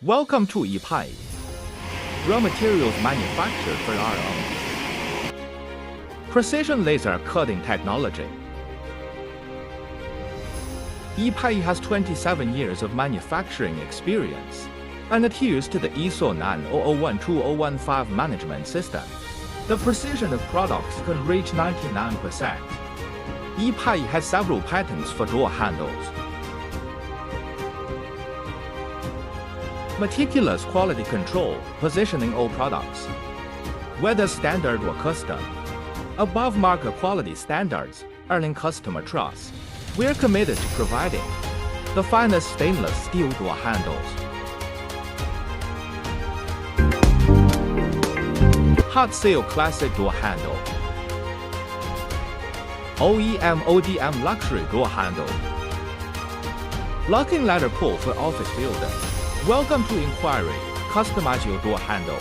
Welcome to EPAI. Raw materials manufactured for our own. Precision laser cutting technology. EPAI has 27 years of manufacturing experience and adheres to the ISO 9001-2015 management system. The precision of products can reach 99%. EPAI has several patents for door handles. Meticulous quality control, positioning all products, whether standard or custom, above market quality standards, earning customer trust. We're committed to providing the finest stainless steel door handles. Hot Seal Classic Door Handle. OEM ODM Luxury Door Handle. Locking ladder pull for office building. Welcome to Inquiry. Customize your door handle.